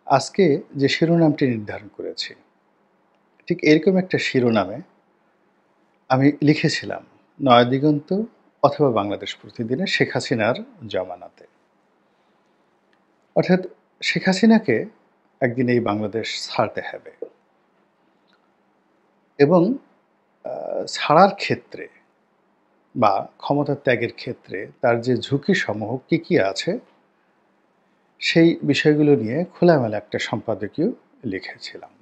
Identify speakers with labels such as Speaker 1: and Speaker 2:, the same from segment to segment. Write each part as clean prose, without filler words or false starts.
Speaker 1: আজকে যে শিরোনামটি নির্ধারণ করেছি, ঠিক এরকম একটা শিরোনামে আমি লিখেছিলাম, 'নয়াদিগন্ত অথবা বাংলাদেশ প্রতিদিনে শেখ হাসিনার জমানাতে।' অর্থাৎ শেখ হাসিনাকে একদিন এই বাংলাদেশ ছাড়তে হবে এবং ছাড়ার ক্ষেত্রে বা ক্ষমতা ত্যাগের ক্ষেত্রে তার যে ঝুঁকিসমূহ কী আছে, সেই বিষয়গুলো নিয়ে খোলামেলা একটা সম্পাদকীয় লিখেছিলাম।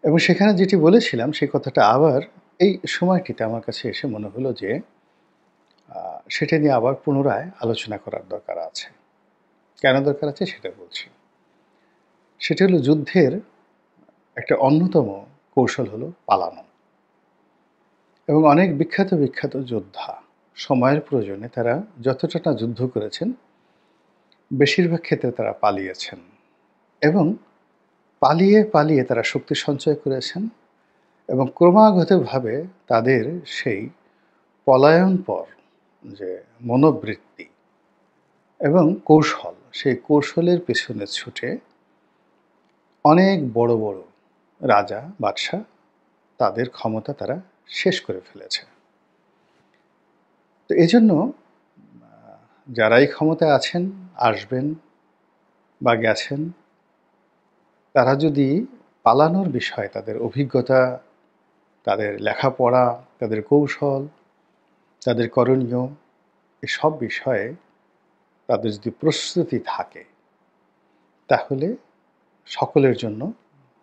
Speaker 1: এবং সেখানে যেটি বলেছিলাম সেই কথাটা আবার এই সময়টিতে আমার কাছে এসে মনে হলো যে সেটা নিয়ে আবার পুনরায় আলোচনা করার দরকার আছে। কেন দরকার আছে সেটা বলছি। সেটা হলো যুদ্ধের একটা অন্যতম কৌশল হলো পালানো। এবং অনেক বিখ্যাত যোদ্ধা সময়ের প্রয়োজনে তারা যতটা না যুদ্ধ করেছেন, বেশিরভাগ ক্ষেত্রে তারা পালিয়েছেন এবং পালিয়ে তারা শক্তি সঞ্চয় করেছেন এবং ক্রমাগতভাবে তাদের সেই পলায়নপর যে মনোবৃত্তি এবং কৌশল, সেই কৌশলের পেছনে ছুটে অনেক বড় রাজা, বাদশা তাদের ক্ষমতা তারা শেষ করে ফেলেছে। তো এজন্য যারাই ক্ষমতায় আছেন, আসবেন বা গেছেন, তারা যদি পালানোর বিষয়ে তাদের অভিজ্ঞতা, তাদের লেখাপড়া, তাদের কৌশল, তাদের করণীয় এসব বিষয়ে তাদের যদি প্রস্তুতি থাকে, তাহলে সকলের জন্য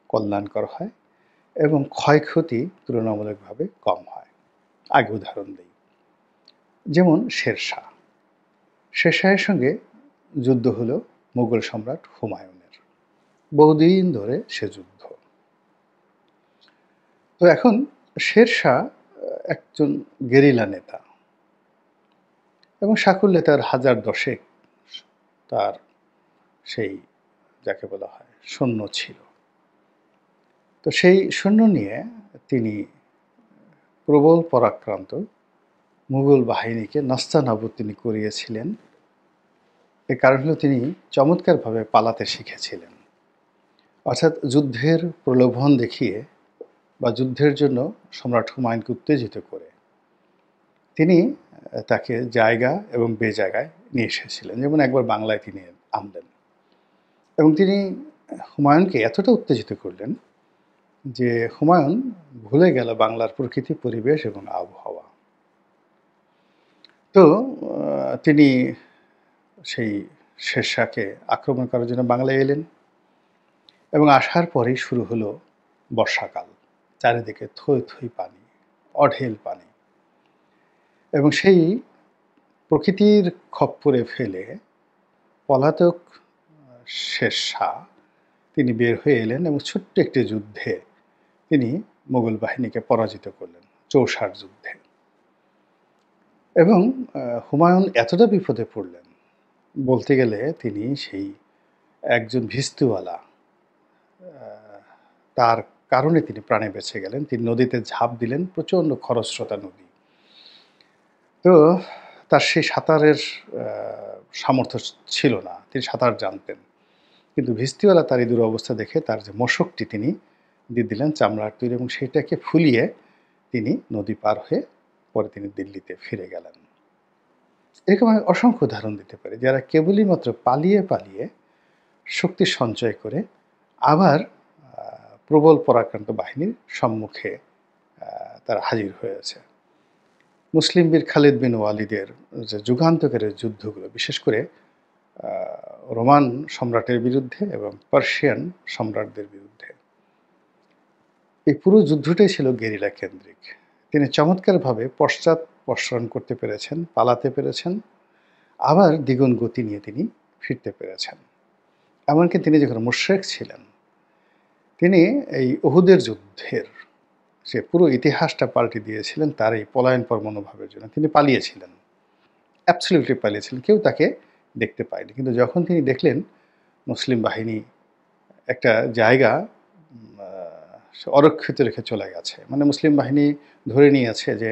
Speaker 1: কল্যাণকর হয় এবং ক্ষয়ক্ষতি তুলনামূলকভাবে কম হয়। আগে উদাহরণ দিই। যেমন শেরশাহ। শেরশাহের সঙ্গে যুদ্ধ হলো মুঘল সম্রাট হুমায়ুনের। বহুদিন ধরে সে যুদ্ধ। তো এখন শেরশাহ একজন গেরিলা নেতা এবং সাকুল্যে তার ১০০০ তার সেই যাকে বলা হয় সৈন্য ছিল। তো সেই সৈন্য নিয়ে তিনি প্রবল পরাক্রান্ত মুঘল বাহিনীকে নাস্তানাবুদ তিনি করিয়েছিলেন। এর কারণ হলো তিনি চমৎকারভাবে পালাতে শিখেছিলেন। অর্থাৎ যুদ্ধের প্রলোভন দেখিয়ে বা যুদ্ধের জন্য সম্রাট হুমায়ুনকে উত্তেজিত করে তিনি তাকে জায়গা এবং বেজায়গায় নিয়ে এসেছিলেন। যেমন একবার বাংলায় তিনি আনলেন এবং তিনি হুমায়ুনকে এতটা উত্তেজিত করলেন যে হুমায়ুন ভুলে গেল বাংলার প্রকৃতি, পরিবেশ এবং আবহাওয়া। তো তিনি সেই শেরশাহকে আক্রমণ করার জন্য বাংলায় এলেন এবং আসার পরেই শুরু হলো বর্ষাকাল। চারিদিকে থই থই পানি, অঢেল পানি এবং সেই প্রকৃতির খপ্পরে ফেলে পলাতক শেরশাহ তিনি বের হয়ে এলেন এবং ছোট্ট একটি যুদ্ধে তিনি মোগল বাহিনীকে পরাজিত করলেন, চৌসার যুদ্ধে। এবং হুমায়ুন এতটা বিপদে পড়লেন, বলতে গেলে তিনি সেই একজন ভিস্তুওয়ালা, তার কারণে তিনি প্রাণে বেঁচে গেলেন। তিনি নদীতে ঝাঁপ দিলেন, প্রচণ্ড খরস্রোতা নদী। তো তার সেই সাঁতারের সামর্থ্য ছিল না, তিনি সাঁতার জানতেন। কিন্তু ভিস্তিওয়ালা তার এই দুরবস্থা দেখে তার যে মশকটি তিনি দিয়ে দিলেন চামড়ার তৈরি এবং সেটাকে ফুলিয়ে তিনি নদী পার হয়ে পরে তিনি দিল্লিতে ফিরে গেলেন। এরকম আমি অসংখ্য উদাহরণ দিতে পারি যারা কেবলই মাত্র পালিয়ে শক্তি সঞ্চয় করে আবার প্রবল পরাক্রান্ত বাহিনীর সম্মুখে তারা হাজির হয়েছে। মুসলিম বীর খালিদ বিন ওয়ালিদের যে যুগান্তকারের যুদ্ধগুলো, বিশেষ করে রোমান সম্রাটের বিরুদ্ধে এবং পার্সিয়ান সম্রাটদের বিরুদ্ধে, এই পুরো যুদ্ধটাই ছিল গেরিলা কেন্দ্রিক। তিনি চমৎকারভাবে পশ্চাৎপসরণ করতে পেরেছেন, পালাতে পেরেছেন, আবার দ্বিগুণ গতি নিয়ে তিনি ফিরতে পেরেছেন। এমনকি তিনি যখন মুশরিক ছিলেন, তিনি এই উহুদের যুদ্ধের সে পুরো ইতিহাসটা পাল্টে দিয়েছিলেন তার এই পলায়নপর মনোভাবের জন্য। তিনি পালিয়েছিলেন, অ্যাবসলিউটলি পালিয়েছিলেন, কেউ তাকে দেখতে পায়নি। কিন্তু যখন তিনি দেখলেন মুসলিম বাহিনী একটা জায়গা অরক্ষিত রেখে চলে গেছে, মানে মুসলিম বাহিনী ধরে নিয়েছে যে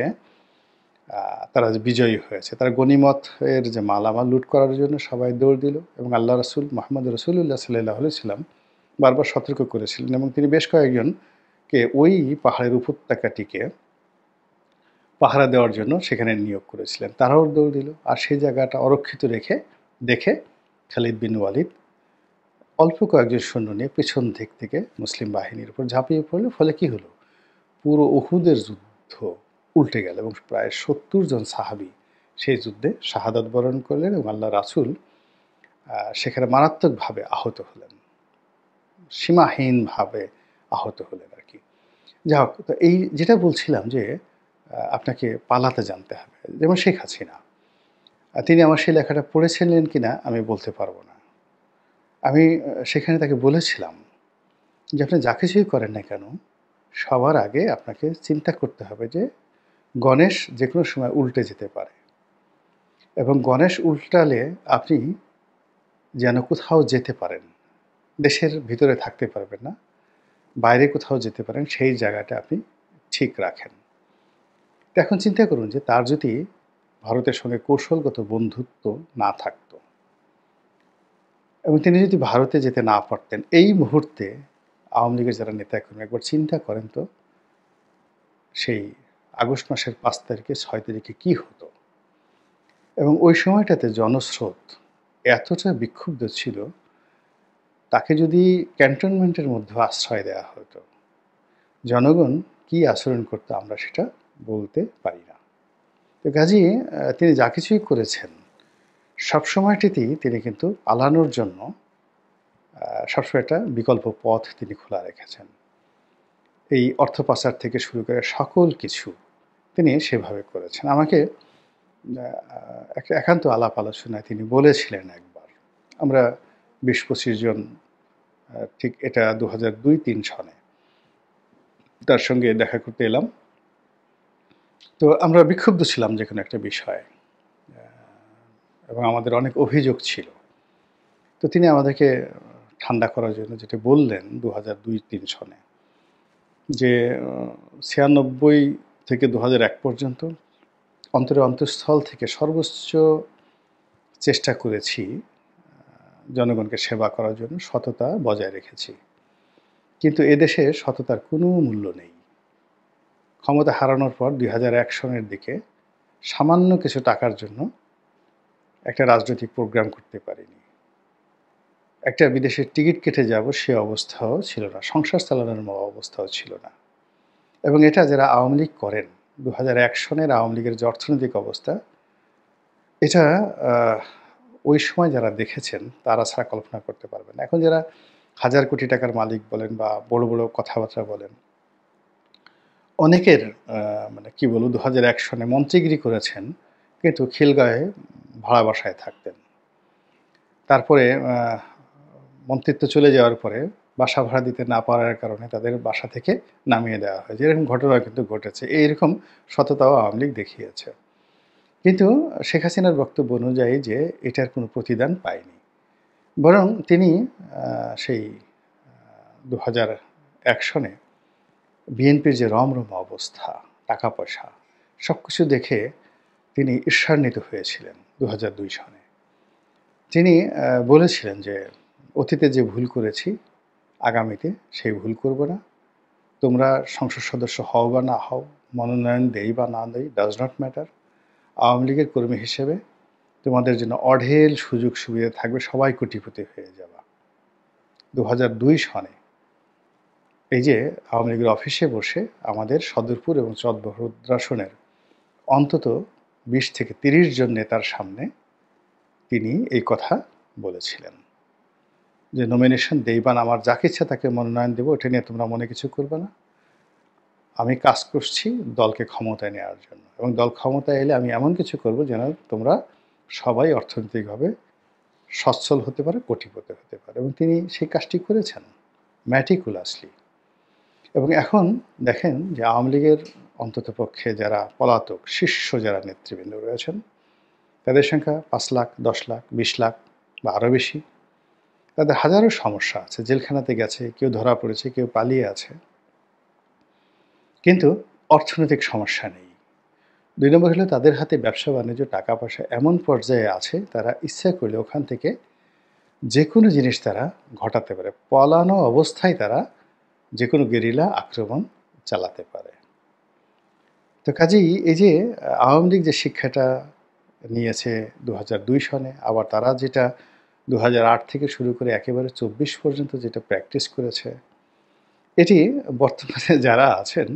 Speaker 1: তারা যে বিজয়ী হয়েছে, তারা গনিমত এর যে মালামাল লুট করার জন্য সবাই দৌড় দিল এবং আল্লাহ রাসূল মুহাম্মদ রাসূলুল্লাহ সাল্লাল্লাহু আলাইহি সাল্লাম বারবার সতর্ক করেছিলেন এবং তিনি বেশ কয়েকজনকে ওই পাহাড়ের উপত্যকাটিকে পাহারা দেওয়ার জন্য সেখানে নিয়োগ করেছিলেন। তারাও দৌড় দিল। আর সেই জায়গাটা অরক্ষিত দেখে খালিদ বিন ওয়ালিদ অল্প কয়েকজন সৈন্য নিয়ে পেছন দিক থেকে মুসলিম বাহিনীর উপর ঝাঁপিয়ে পড়ল। ফলে কি হলো? পুরো উহুদের যুদ্ধ উল্টে গেল এবং প্রায় ৭০ জন সাহাবী সেই যুদ্ধে শাহাদাত বরণ করলেন এবং আল্লাহ রাসূল সেখানে মারাত্মকভাবে আহত হলেন। সীমাহীনভাবে আহত হলেন আরকি। যাই হোক, তো এই যেটা বলছিলাম যে আপনাকে পালাতে জানতে হবে। যেমন শেখ হাসিনা। তিনি আমার সেই লেখাটা পড়েছিলেন কিনা আমি বলতে পারব না। আমি সেখানে তাকে বলেছিলাম যে, "আপনি যা কিছুই করেন না কেন, সবার আগে আপনাকে চিন্তা করতে হবে যে গণেশ যেকোনো সময় উল্টে যেতে পারে। এবং গণেশ উল্টালে আপনি যেন কোথাও যেতে পারেন। দেশের ভিতরে থাকতে পারবেন না। বাইরে কোথাও যেতে পারেন, সেই জায়গাটা আপনি ঠিক রাখেন।" তো এখন চিন্তা করুন যে তার যদি ভারতের সঙ্গে কৌশলগত বন্ধুত্ব না থাকত এবং তিনি যদি ভারতে যেতে না পারতেন, এই মুহূর্তে আওয়ামী লীগের যারা নেতাকর্মী একবার চিন্তা করেন তো সেই আগস্ট মাসের ৫ তারিখে ৬ তারিখে কী হতো? এবং ওই সময়টাতে জনস্রোত এতটা বিক্ষুব্ধ ছিল, তাকে যদি ক্যান্টনমেন্টের মধ্যে আশ্রয় দেওয়া হতো, জনগণ কী আচরণ করতো আমরা সেটা বলতে পারি না। তো কাজেই তিনি যা কিছুই করেছেন, সবসময়টিতেই তিনি কিন্তু পালানোর জন্য সবসময় একটা বিকল্প পথ তিনি খোলা রেখেছেন। এই অর্থ পাচার থেকে শুরু করে সকল কিছু তিনি সেভাবে করেছেন। আমাকে একটা একান্ত আলাপ আলোচনায় তিনি বলেছিলেন একবার। আমরা ২০-২৫ জন ঠিক এটা ২০০২-৩ সনে তার সঙ্গে দেখা করতে এলাম। তো আমরা বিক্ষুব্ধ ছিলাম যেকোনো একটা বিষয়ে এবং আমাদের অনেক অভিযোগ ছিল। তো তিনি আমাদেরকে ঠান্ডা করার জন্য যেটা বললেন ২০০২-৩ সনে যে ৯৬ থেকে ২০০১ পর্যন্ত অন্তঃস্থল থেকে সর্বোচ্চ চেষ্টা করেছি জনগণকে সেবা করার জন্য, সততা বজায় রেখেছি। কিন্তু এদেশে সততার কোনো মূল্য নেই। ক্ষমতা হারানোর পর ২০০১ সনের দিকে সামান্য কিছু টাকার জন্য একটা রাজনৈতিক প্রোগ্রাম করতে পারিনি। একটা বিদেশের টিকিট কেটে যাব সে অবস্থাও ছিল না। সংসার চালানোর অবস্থাও ছিল না। এবং এটা যারা আওয়ামী লীগ করেন, ২০০১ সনের আওয়ামী লীগের যে অর্থনৈতিক অবস্থা, এটা ওই সময় যারা দেখেছেন তারা ছাড়া কল্পনা করতে পারবেন না। এখন যারা হাজার কোটি টাকার মালিক বলেন বা বড়, বড় কথাবার্তা বলেন, অনেকের মানে কি বলব ২০০১ সনে মন্ত্রীগিরি করেছেন কিন্তু খিলগাঁওয়ে ভাড়া বাসায় থাকতেন। তারপরে মন্ত্রিত্ব চলে যাওয়ার পরে বাসা ভাড়া দিতে না পারার কারণে তাদের বাসা থেকে নামিয়ে দেওয়া হয়েছে। এরকম ঘটনাও কিন্তু ঘটেছে। এইরকম সততাও আওয়ামী লীগ দেখিয়েছে। কিন্তু শেখ হাসিনার বক্তব্য অনুযায়ী যে এটার কোনো প্রতিদান পায়নি। বরং তিনি সেই ২০০১ সনে বিএনপির যে রমরমা অবস্থা, টাকা পয়সা সবকিছু দেখে তিনি ঈর্ষান্বিত হয়েছিলেন ২০০২ সনে। তিনি বলেছিলেন যে, "অতীতে যে ভুল করেছি, আগামীতে সেই ভুল করব না। তোমরা সংসদ সদস্য হও বা না হও, মনোনয়ন দেই বা না দেই, ডাজ নট ম্যাটার। আওয়ামী লীগের কর্মী হিসেবে তোমাদের জন্য অঢেল সুযোগ সুবিধা থাকবে, সবাই কোটিপতি হয়ে যাবা।" ২০০২ সনে এই যে আওয়ামী লীগের অফিসে বসে আমাদের সদরপুর এবং চরভদ্রাসনের অন্তত ২০ থেকে ৩০ জন নেতার সামনে তিনি এই কথা বলেছিলেন যে, "নমিনেশন দেই বা না, আমার যাকে ইচ্ছা তাকে মনোনয়ন দেব, এটা নিয়ে তোমরা মনে কিছু করবে না। আমি কাজ করছি দলকে ক্ষমতায় নেওয়ার জন্য এবং দল ক্ষমতায় এলে আমি এমন কিছু করব যেন তোমরা সবাই অর্থনৈতিকভাবে সচ্ছল হতে পারে, কোটিপতি হতে পারে।" এবং তিনি সেই কাজটি করেছেন ম্যাটিকুলাসলি। এবং এখন দেখেন যে আওয়ামী লীগের অন্ততপক্ষে যারা পলাতক শীর্ষ যারা নেতৃবৃন্দ রয়েছেন, তাদের সংখ্যা ৫ লাখ, ১০ লাখ, ২০ লাখ বা আরও বেশি। তাদের হাজারো সমস্যা আছে। জেলখানাতে গেছে, কেউ ধরা পড়েছে, কেউ পালিয়ে আছে। কিন্তু অর্থনৈতিক সমস্যা নেই। ২ নম্বর হলো তাদের হাতে ব্যবসা-বাণিজ্য, টাকা-পয়সা এমন পর্যায়ে আছে তারা ইচ্ছা করলে ওখান থেকে যেকোনো জিনিস তারা ঘটাতে পারে। পলানো অবস্থায় তারা যেকোনো গেরিলা আক্রমণ চালাতে পারে। তো কাজেই এই যে আওয়ামী লীগ যে শিক্ষাটা নিয়েছে ২০০২ সনে, আবার তারা যেটা ২০০৮ থেকে শুরু করে একেবারে ২৪ পর্যন্ত যেটা প্র্যাকটিস করেছে, এটি বর্তমানে যারা আছেন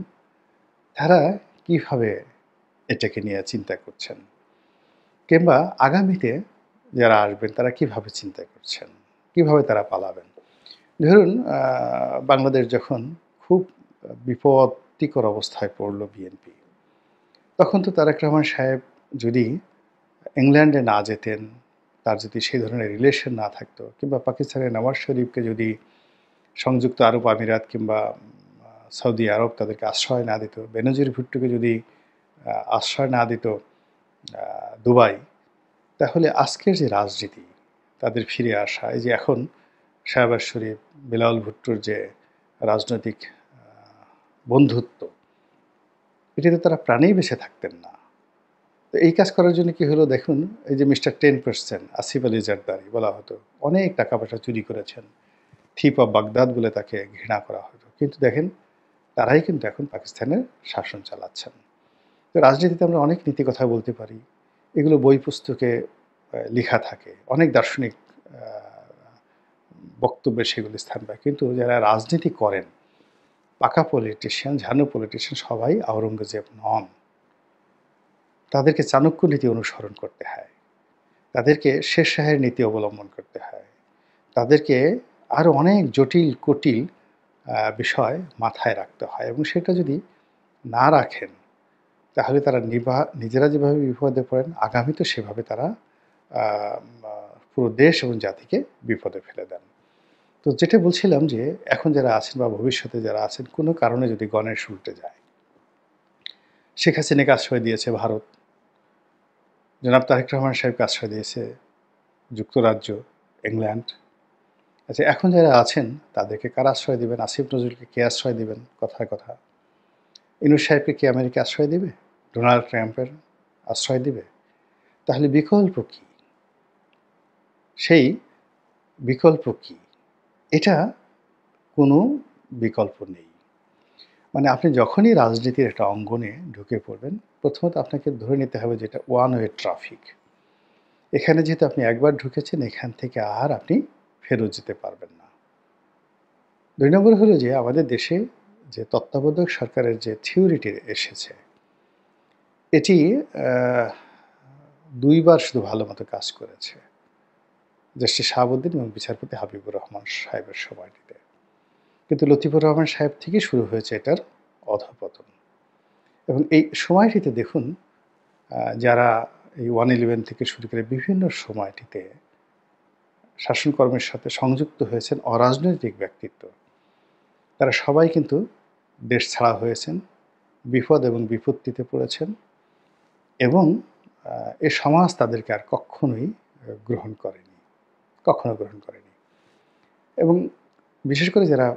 Speaker 1: তারা কিভাবে এটাকে নিয়ে চিন্তা করছেন? কিংবা আগামীতে যারা আসবেন তারা কিভাবে চিন্তা করছেন? কিভাবে তারা পালাবেন? ধরুন বাংলাদেশ যখন খুব বিপত্তিকর অবস্থায় পড়ল বিএনপি, তখন তো তারেক রহমান সাহেব যদি ইংল্যান্ডে না যেতেন, তার যদি সেই ধরনের রিলেশন না থাকতো, কিংবা পাকিস্তানের নওয়াজ শরীফকে যদি সংযুক্ত আরব আমিরাত কিংবা সৌদি আরব তাদেরকে আশ্রয় না দিত, বেনজির ভুট্টোকে যদি আশ্রয় না দিত দুবাই, তাহলে আজকের যে রাজনীতি, তাদের ফিরে আসা, এই যে এখন শাহবাজ শরীফ, বিলাল ভুট্টোর যে রাজনৈতিক বন্ধুত্ব, এটিতে তারা প্রাণেই বেঁচে থাকতেন না। তো এই কাজ করার জন্য কি হলো দেখুন, এই যে মিস্টার 10% আসিফ আলী জারদারি বলা হতো, অনেক টাকা পয়সা চুরি করেছেন, থিপ অফ বাগদাদ বলে তাকে ঘৃণা করা হতো, কিন্তু দেখেন তারাই কিন্তু এখন পাকিস্তানের শাসন চালাচ্ছেন। তো রাজনীতিতে আমরা অনেক নীতি কথা বলতে পারি, এগুলো বই পুস্তকে লেখা থাকে, অনেক দার্শনিক বক্তব্যে সেগুলো স্থান পায়, কিন্তু যারা রাজনীতি করেন, পাকা পলিটিশিয়ান, ঝানু পলিটিশিয়ান সবাই আওরঙ্গজেব নন। তাদেরকে চাণক্য নীতি অনুসরণ করতে হয়, তাদেরকে শের শাহের নীতি অবলম্বন করতে হয়, তাদেরকে আরও অনেক জটিল কুটিল বিষয় মাথায় রাখতে হয়, এবং সেটা যদি না রাখেন তাহলে তারা নিজেরা যেভাবে বিপদে পড়েন, আগামীতে সেভাবে তারা পুরো দেশ এবং জাতিকে বিপদে ফেলে দেন। তো যেটা বলছিলাম যে এখন যারা আছেন বা ভবিষ্যতে যারা আছেন, কোনো কারণে যদি গণেশ উল্টে যায়, শেখ হাসিনাকে আশ্রয় দিয়েছে ভারত, জনাব তারেক রহমান সাহেবকে আশ্রয় দিয়েছে যুক্তরাজ্য, ইংল্যান্ড। আচ্ছা, এখন যারা আছেন তাদেরকে কারা আশ্রয় দেবেন? আসিফ নজরুলকে কে আশ্রয় দেবেন? কথার কথা। ইনুস সাহেবকে কে আমেরিকা আশ্রয় দেবে? ডোনাল্ড ট্রাম্পের আশ্রয় দিবে? তাহলে বিকল্প কী? সেই বিকল্প কী? এটা কোনো বিকল্প নেই। মানে আপনি যখনই রাজনীতির একটা অঙ্গনে ঢুকে পড়বেন, প্রথমত আপনাকে ধরে নিতে হবে যে এটা ওয়ান ওয়ে ট্রাফিক। এখানে যেহেতু আপনি একবার ঢুকেছেন, এখান থেকে আর আপনি ফেরত যেতে পারবেন না। ২ নম্বর হলো যে আমাদের দেশে যে তত্ত্বাবধায়ক সরকারের যে থিওরিটি এসেছে, এটি ২ বার শুধু ভালো মতো কাজ করেছে। জাস্টিস শাহাবুদ্দিন এবং বিচারপতি হাবিবুর রহমান সাহেবের সময়টিতে। কিন্তু লতিফুর রহমান সাহেব থেকেই শুরু হয়েছে এটার অধঃপতন। এবং এই সময়টিতে দেখুন যারা এই 111 থেকে শুরু করে বিভিন্ন সময়টিতে শাসনকর্মের সাথে সংযুক্ত হয়েছেন অরাজনৈতিক ব্যক্তিত্ব, তারা সবাই কিন্তু দেশ ছাড়া হয়েছেন, বিপদ এবং বিপত্তিতে পড়েছেন, এবং এ সমাজ তাদেরকে আর কখনোই গ্রহণ করেনি, কখনো গ্রহণ করেনি। এবং বিশেষ করে যারা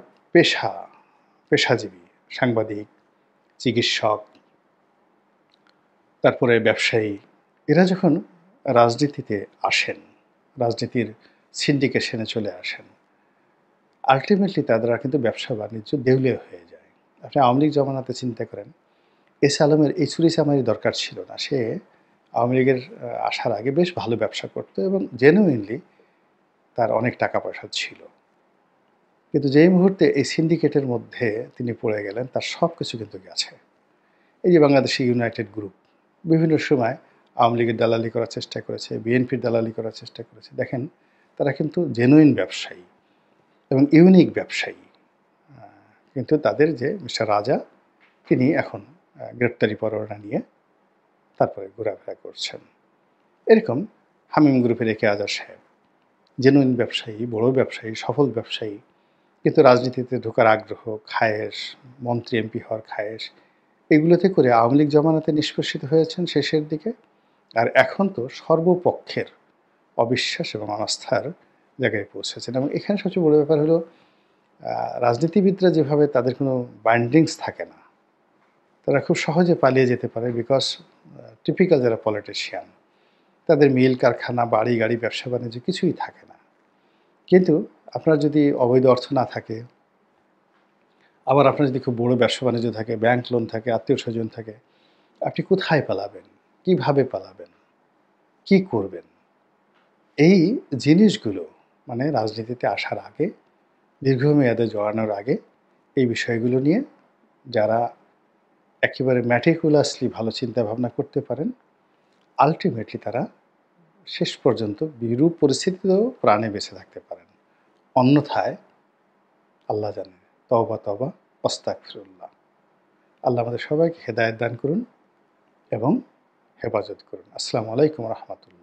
Speaker 1: পেশাজীবী, সাংবাদিক, চিকিৎসক, তারপরে ব্যবসায়ী, এরা যখন রাজনীতিতে আসেন, রাজনীতির সিন্ডিকেশনে চলে আসেন, আলটিমেটলি তারা কিন্তু ব্যবসা-বাণিজ্য দেউলিয়া হয়ে যায়। আপনি আওয়ামী লীগ জমানাতে চিন্তা করেন, এস আলমের এই চুরি-চামারির দরকার ছিল না। সে আওয়ামী লীগের আসার আগে বেশ ভালো ব্যবসা করত এবং জেনুইনলি তার অনেক টাকা-পয়সা ছিল। কিন্তু যেই মুহূর্তে এই সিন্ডিকেটের মধ্যে তিনি পড়ে গেলেন, তার সব কিছু কিন্তু গেছে। এই যে বাংলাদেশে ইউনাইটেড গ্রুপ বিভিন্ন সময় আওয়ামী লীগের দালালি করার চেষ্টা করেছে, বিএনপির দালালি করার চেষ্টা করেছে। দেখেন, তারা কিন্তু জেনুইন ব্যবসায়ী এবং ইউনিক ব্যবসায়ী। কিন্তু তাদের যে মিস্টার রাজা, তিনি এখন গ্রেপ্তারি পরোয়ানা নিয়ে তারপরে ঘোরাফেরা করছেন। এরকম হামিম গ্রুপের একে আজাদ সাহেব, জেনুইন ব্যবসায়ী, বড় ব্যবসায়ী, সফল ব্যবসায়ী, কিন্তু রাজনীতিতে ঢোকার আগ্রহ, খায়েশ, মন্ত্রী এমপি হওয়ার খায়েশ, এগুলোতে করে আওয়ামী লীগ জমানাতে নিষ্পেষিত হয়েছেন শেষের দিকে। আর এখন তো সর্বপক্ষের অবিশ্বাস এবং অনাস্থার জায়গায় পৌঁছেছেন। এবং এখানে সবচেয়ে বড় ব্যাপার হলো রাজনীতিবিদরা যেভাবে তাদের কোনো বাইন্ডিংস থাকে না, তারা খুব সহজে পালিয়ে যেতে পারে, বিকজ টিপিক্যাল যারা পলিটিশিয়ান, তাদের মিল, কারখানা, বাড়ি, গাড়ি, ব্যবসা বাণিজ্য কিছুই থাকে না। কিন্তু আপনার যদি অবৈধ অর্থ না থাকে, আবার আপনার যদি খুব বড় ব্যবসা বাণিজ্য থাকে, ব্যাংক লোন থাকে, আত্মীয়স্বজন থাকে, আপনি কোথায় পালাবেন? কিভাবে পালাবেন? কি করবেন? এই জিনিসগুলো মানে রাজনীতিতে আসার আগে, দীর্ঘমেয়াদে জড়ানোর আগে এই বিষয়গুলো নিয়ে যারা একেবারে meticulously ভালো চিন্তাভাবনা করতে পারেন, আল্টিমেটলি তারা শেষ পর্যন্ত বিরূপ পরিস্থিতিতেও প্রাণে বেঁচে থাকতে পারেন। অন্যথায় আল্লাহ জানে। তওবা, তওবা, আস্তাগফিরুল্লাহ। আল্লাহ আমাদের সবাইকে হেদায়েত দান করুন এবং হেফাজত করুন। আসসালামু আলাইকুম ওয়া রাহমাতুল্লাহ।